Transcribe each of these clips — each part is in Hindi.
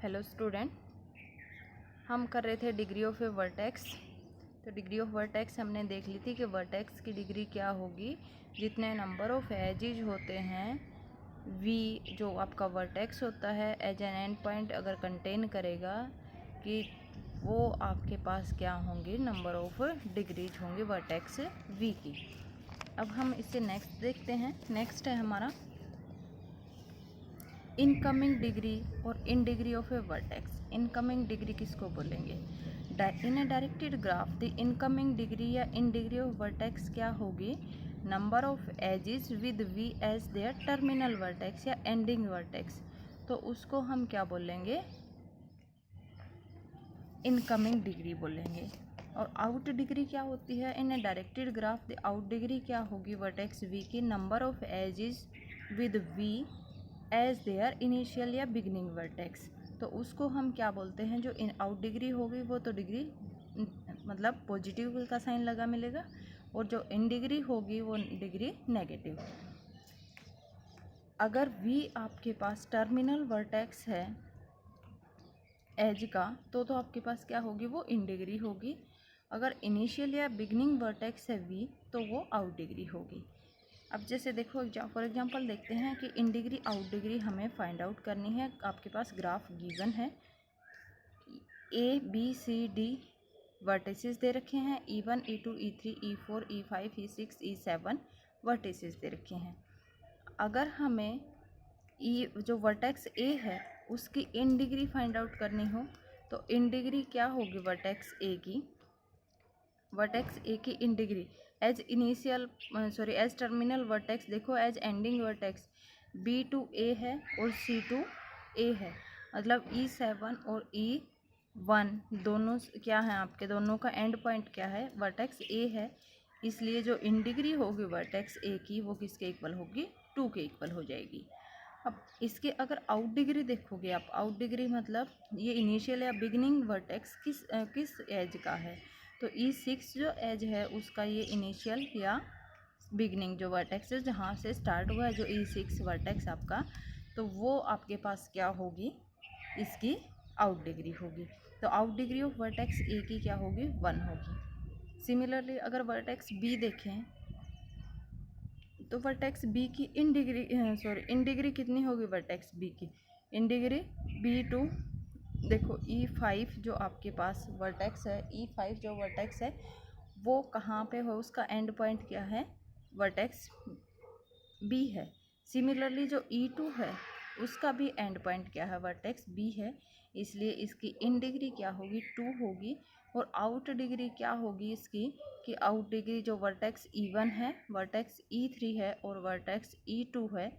हेलो स्टूडेंट, हम कर रहे थे डिग्री ऑफ ए वर्टेक्स। तो डिग्री ऑफ वर्टेक्स हमने देख ली थी कि वर्टेक्स की डिग्री क्या होगी। जितने नंबर ऑफ एजेज होते हैं वी जो आपका वर्टेक्स होता है एज एन एंड पॉइंट अगर कंटेन करेगा कि वो आपके पास क्या होंगी, नंबर ऑफ डिग्रीज होंगी वर्टेक्स वी की। अब हम इससे नेक्स्ट देखते हैं। नेक्स्ट है हमारा इनकमिंग डिग्री और in degree of a vertex. Incoming degree किसको बोलेंगे? In a directed graph the incoming degree या इन डिग्री ऑफ वर्टेक्स क्या होगी? Number of edges with v as their terminal vertex या एंडिंग वर्टेक्स। तो उसको हम क्या बोलेंगे? इनकमिंग डिग्री बोलेंगे। और आउट डिग्री क्या होती है? In a directed graph the out degree क्या होगी वर्टेक्स वी की? Number of edges with v as their initial या बिगनिंग वर्टेक्स। तो उसको हम क्या बोलते हैं? जो इन आउट डिग्री होगी वो तो डिग्री मतलब पॉजिटिव का साइन लगा मिलेगा, और जो इन डिग्री होगी वो डिग्री नेगेटिव। अगर वी आपके पास टर्मिनल वर्टेक्स है एज का तो आपके पास क्या होगी? वो इन डिग्री होगी। अगर इनिशियल या बिगनिंग वर्टेक्स है वी तो वो आउट डिग्री होगी। अब जैसे देखो फॉर एग्जांपल देखते हैं कि इन डिग्री आउट डिग्री हमें फाइंड आउट करनी है। आपके पास ग्राफ गिवन है, A B C D vertices दे रखे हैं, E1 E2 E3 E4 E5 E6 E7 vertices दे रखे हैं। अगर हमें जो वर्टेक्स ए है उसकी इन डिग्री फाइंड आउट करनी हो तो इन डिग्री क्या होगी वर्टेक्स ए की? वर्टेक्स ए की in degree edge initial edge terminal vertex देखो edge ending vertex B2 A है और C2 ए है, मतलब E7 और E1 दोनों क्या है आपके? दोनों का एंड पॉइंट क्या है? वर्टेक्स ए है। इसलिए जो इन डिग्री होगी वर्टेक्स ए की वो किसके इक्वल होगी? 2 के इक्वल हो जाएगी। अब इसके अगर आउट डिग्री देखोगे आप, आउट डिग्री मतलब ये इनिशियल या बिगिनिंग वर्टेक्स किस एज का है? तो E6 जो एज है उसका ये इनिशियल या बिगनिंग जो वर्टेक्स है जहाँ से स्टार्ट हुआ है जो E6 वर्टेक्स आपका, तो वो आपके पास क्या होगी? इसकी आउट डिग्री होगी। तो out degree of vertex A की क्या होगी? 1 होगी। सिमिलरली अगर वर्टेक्स बी देखें तो वर्टेक्स बी की इन डिग्री कितनी होगी? वर्टेक्स बी की इन डिग्री B2 देखो E5 जो आपके पास वर्टेक्स है, E5 जो वर्टेक्स है वो कहाँ पे हो? उसका एंड पॉइंट क्या है? वर्टेक्स बी है। सिमिलरली जो E2 है उसका भी एंड पॉइंट क्या है? वर्टेक्स बी है। इसलिए इसकी इन डिग्री क्या होगी? 2 होगी। और आउट डिग्री क्या होगी इसकी? कि आउट डिग्री जो वर्टेक्स E1 है, वर्टेक्स E3 है और वर्टेक्स E2 है,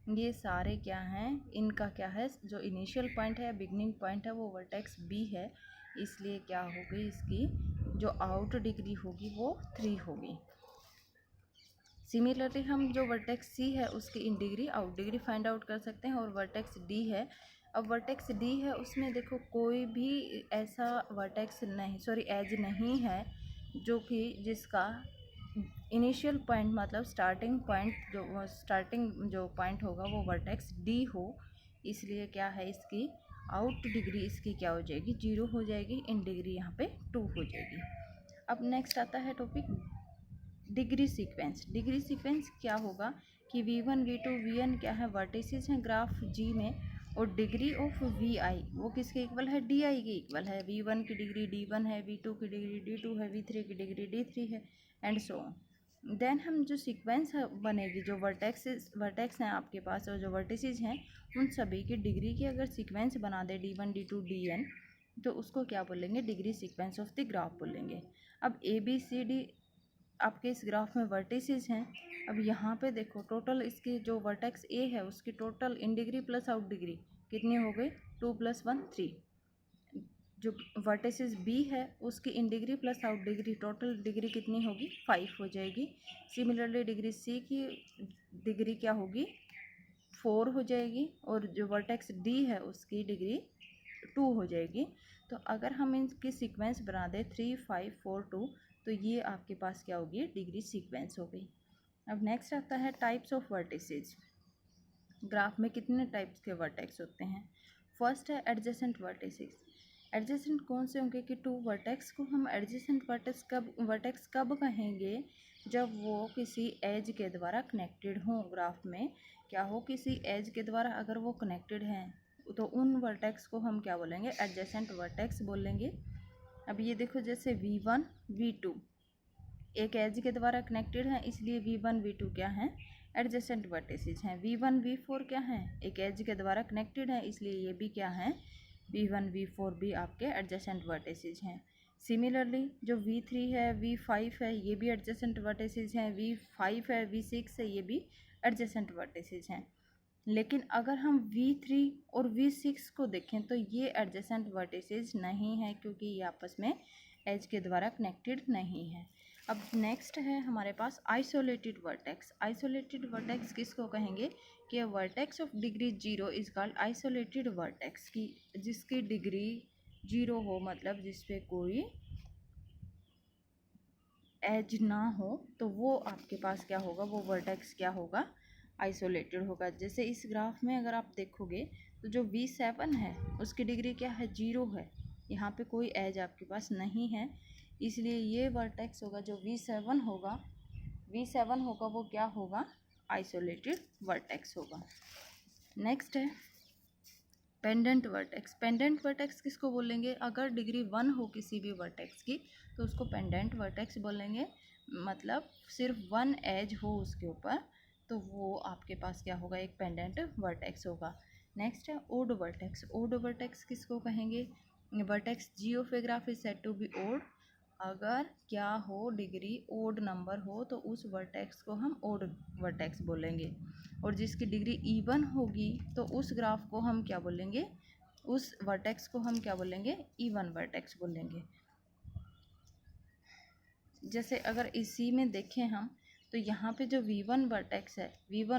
ये सारे क्या हैं? इनका क्या है? जो इनिशियल पॉइंट है, बिगनिंग पॉइंट है वो वर्टेक्स बी है। इसलिए क्या होगी? इसकी जो आउट डिग्री होगी वो 3 होगी। सिमिलरली हम जो वर्टेक्स सी है उसकी इन degree out degree find out कर सकते हैं। और वर्टेक्स डी है, अब वर्टेक्स डी है उसमें देखो कोई भी ऐसा वर्टेक्स नहीं एज नहीं है जो कि जिसका इनिशियल पॉइंट मतलब स्टार्टिंग जो पॉइंट होगा वो वर्टेक्स डी हो। इसलिए क्या है? इसकी आउट डिग्री इसकी क्या हो जाएगी? 0 हो जाएगी। इन डिग्री यहाँ पे 2 हो जाएगी। अब नेक्स्ट आता है topic degree sequence. Degree sequence क्या होगा कि V1 V2 Vn क्या है? वर्टिसेस हैं ग्राफ G में, और डिग्री ऑफ Vi वो किसके इक्वल है? Di के इक्वल है। V1 की डिग्री D1 है, V2 की डिग्री D2 है, V3 की डिग्री D3 है एंड सो ऑन। देन हम जो सीक्वेंस बनेगी, जो वर्टेक्स हैं आपके पास और जो वर्टिसेस हैं उन सभी की डिग्री की अगर सीक्वेंस बना दे D1 D2 Dn तो उसको क्या बोलेंगे? Degree sequence of the graph बोलेंगे। अब ABCD आपके इस ग्राफ में वर्टिसेस हैं। अब यहाँ पे देखो टोटल इसकी जो वर्टेक्स ए है उसकी total in degree plus out degree कितनी हो गई? 2 + 1 3। जो वर्टिसेस बी है उसकी in degree plus out degree total degree कितनी होगी? 5 हो जाएगी। सिमिलरली डिग्री सी की डिग्री क्या होगी? 4 हो जाएगी। और जो वर्टेक्स डी है उसकी डिग्री 2 हो जाएगी। तो अगर हम इनकी सीक्वेंस बना दें 3 5 4 2 तो ये आपके पास क्या होगी? डिग्री सीक्वेंस हो गई। अब नेक्स्ट आता है टाइप्स ऑफ वर्टिसेस। ग्राफ में कितने टाइप्स के वर्टेक्स होते हैं? फर्स्ट है एडजेसेंट वर्टिसेस। एडजेसेंट कौन से होंगे कि टू वर्टेक्स को हम एडजेसेंट वर्टेक्स कब कहेंगे, जब वो किसी एज के द्वारा कनेक्टेड हों। ग्राफ में क्या हो, किसी एज के द्वारा अगर वो कनेक्टेड हैं तो उन वर्टेक्स को हम क्या बोलेंगे, एडजेसेंट वर्टेक्स बोलेंगे। अब ये देखो जैसे V1 V2 एक एज के द्वारा कनेक्टेड हैं, इसलिए V1 V2 क्या हैं, एडजेसेंट वर्टिसेस हैं। V1 V4 क्या हैं, एक एज के द्वारा कनेक्टेड हैं, इसलिए ये भी क्या हैं, V1 V4 भी आपके एडजेसेंट वर्टिसेस हैं। सिमिलरली जो V3 है V5 है ये भी एडजेसेंट वर्टिसेस हैं, V5 है V6 है ये भी एडजेसेंट वर्टिसेस हैं। लेकिन अगर हम V3 और V6 को देखें तो ये एडजेसेंट वर्टिसेस नहीं है, क्योंकि ये आपस में एज के द्वारा कनेक्टेड नहीं है। अब नेक्स्ट है हमारे पास आइसोलेटेड वर्टेक्स। आइसोलेटेड वर्टेक्स किसको कहेंगे कि vertex of degree 0 is called isolated vertex, की जिसकी डिग्री 0 हो, मतलब जिस पे कोई एज ना हो, तो वो आपके पास क्या होगा, वो वर्टेक्स क्या होगा, आइसोलेटेड होगा। जैसे इस ग्राफ में अगर आप देखोगे तो जो V7 है उसकी डिग्री क्या है, 0 है, यहाँ पे कोई एज आपके पास नहीं है, इसलिए ये वर्टेक्स होगा जो V7 होगा वो क्या होगा, आइसोलेटेड वर्टेक्स होगा। नेक्स्ट है पेंडेंट वर्टेक्स। पेंडेंट वर्टेक्स किसको बोलेंगे, अगर डिग्री 1 हो किसी भी वर्टेक्स की तो उसको पेंडेंट वर्टेक्स बोलेंगे, मतलब सिर्फ 1 एज हो उसके ऊपर, तो वो आपके पास क्या होगा, एक पेंडेंट वर्टेक्स होगा। नेक्स्ट है ओड वर्टेक्स। ओड वर्टेक्स किसको कहेंगे, vertex G of a graph is said to be odd. अगर क्या हो, डिग्री ओड नंबर हो तो उस वर्टेक्स को हम ओड वर्टेक्स बोलेंगे, और जिसकी डिग्री इवन होगी तो उस ग्राफ को हम क्या बोलेंगे, उस वर्टेक्स को हम क्या बोलेंगे, इवन वर्टेक्स बोलेंगे। जैसे अगर इसी में देखें हम तो यहाँ पे जो V1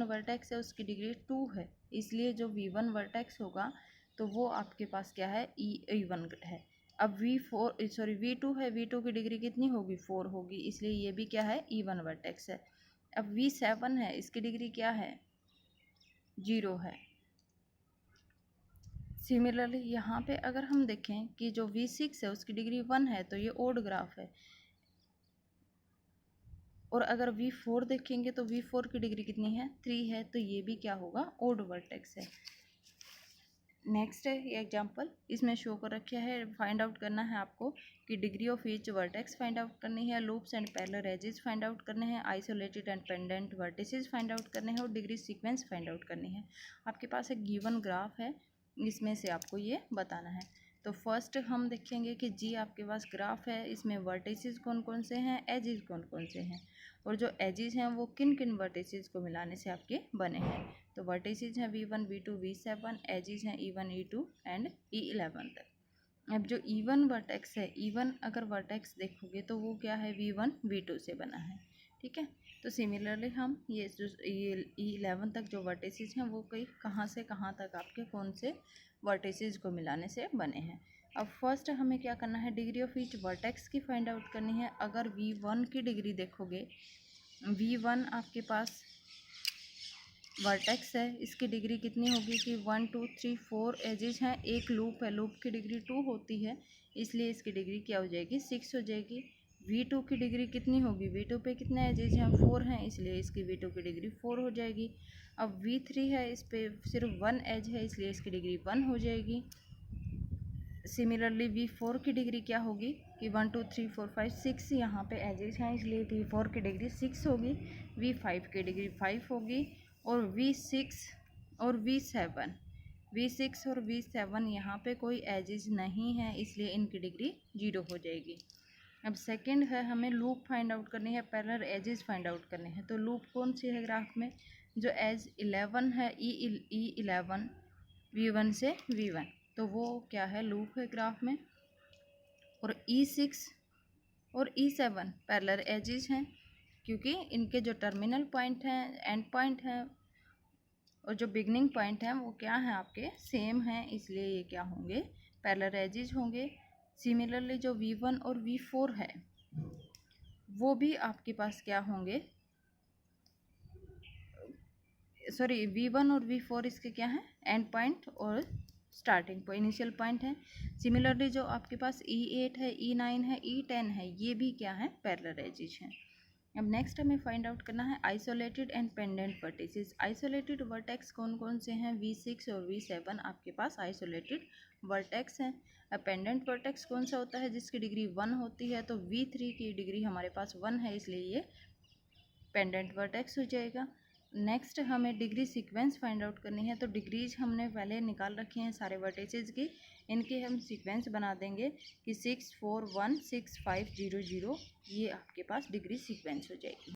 वर्टेक्स है उसकी डिग्री 2 है, इसलिए जो V1 वर्टेक्स होगा तो वो आपके पास क्या है, E1 है। अब V2 है, V2 की डिग्री कितनी होगी, 4 होगी, इसलिए ये भी क्या है, E1 वर्टेक्स है। अब V7 है, इसकी डिग्री क्या है, 0 है। सिमिलरली यहाँ पे अगर हम देखें कि जो V6 है उसकी डिग्री 1 है, तो ये ओड ग्राफ है। और अगर V4 देखेंगे तो V4 की डिग्री कितनी है, 3 है, तो ये भी क्या होगा, ओड वर्टेक्स है। नेक्स्ट है ये एग्जांपल, इसमें शो कर रखा है, फाइंड आउट करना है आपको कि degree of each vertex find out करनी है, loops and parallel edges find out करने हैं, isolated and pendant vertices find out करने हैं, और डिग्री सीक्वेंस फाइंड आउट करनी है। आपके पास एक गिवन ग्राफ है, इसमें से आपको ये बताना है। तो फर्स्ट हम देखेंगे कि जी आपके पास ग्राफ है, इसमें वर्टिसेस कौन कौन से हैं, एजेस कौन कौन से हैं, और जो एजेस हैं वो किन किन वर्टिसेस को मिलाने से आपके बने हैं। तो वर्टिसेस हैं V1 V2 V7, एजेस हैं E1 E2 एंड E11 तक। अब जो E1 वर्टेक्स है, E1 अगर वर्टेक्स देखोगे तो वो क्या है, V1 V2 से बना है, ठीक है। तो सिमिलरली हम ये E11 तक जो वर्टिसेस हैं वो कहाँ से कहाँ तक आपके कौन से वर्टिसेस को मिलाने से बने हैं। अब फर्स्ट हमें क्या करना है, डिग्री ऑफ ईच वर्टेक्स की फाइंड आउट करनी है। अगर V1 की डिग्री देखोगे, V1 आपके पास वर्टेक्स है, इसकी डिग्री कितनी होगी कि 1 2 3 4 एजेस हैं, एक लूप है, लूप की डिग्री 2 होती है, इसलिए इसकी डिग्री क्या हो जाएगी, 6 हो जाएगी। V2 की डिग्री कितनी होगी, V2 पे कितने एजेस हैं, 4 हैं, इसलिए इसकी V2 की डिग्री 4 हो जाएगी। अब V3 है, इस पर सिर्फ 1 एज है, इसलिए इसकी डिग्री 1 हो जाएगी। सिमिलरली V4 की डिग्री क्या होगी कि 1 2 3 4 5 6 यहाँ पे एजेस हैं, इसलिए V4 की डिग्री 6 होगी। V5 की डिग्री 5 होगी, और V6 और V7 यहाँ पे कोई एजेस नहीं है, इसलिए इनकी डिग्री 0 हो जाएगी। अब सेकंड है, हमें लूप फाइंड आउट करनी है, पैरेलल एजेस फाइंड आउट करने हैं। तो लूप कौन सी है ग्राफ में, जो एज 11 है, E11 V1 से V1, तो वो क्या है, लूप है ग्राफ में। और E6 और E7 पैरेलल एजेस हैं, क्योंकि इनके जो टर्मिनल पॉइंट हैं, एंड पॉइंट हैं, और जो बिगनिंग पॉइंट हैं वो क्या हैं, आपके सेम हैं, इसलिए ये क्या होंगे, पैरेलल एजेस होंगे। सिमिलरली जो V1 और V4 है वो भी आपके पास क्या होंगे, V1 और V4 इसके क्या हैं, एंड पॉइंट और स्टार्टिंग पॉइंट इनिशियल पॉइंट है। सिमिलरली जो आपके पास E8 है, E9 है, E10 है, ये भी क्या है, पैरेलल एजेस हैं। अब नेक्स्ट हमें फाइंड आउट करना है isolated and pendant vertices. Isolated vertex कौन कौन से हैं, V6 और V7 आपके पास आइसोलेटेड वर्टेक्स हैं। अब पेंडेंट वर्टेक्स कौन सा होता है, जिसकी डिग्री 1 होती है, तो V3 की डिग्री हमारे पास 1 है, इसलिए ये पेंडेंट वर्टेक्स हो जाएगा। नेक्स्ट हमें डिग्री सीक्वेंस फाइंड आउट करनी है, तो डिग्रीज हमने पहले निकाल रखी हैं सारे वर्टिसेस की, इनके हम सीक्वेंस बना देंगे कि 6 4 1 6 5 0 0, ये आपके पास डिग्री सीक्वेंस हो जाएगी।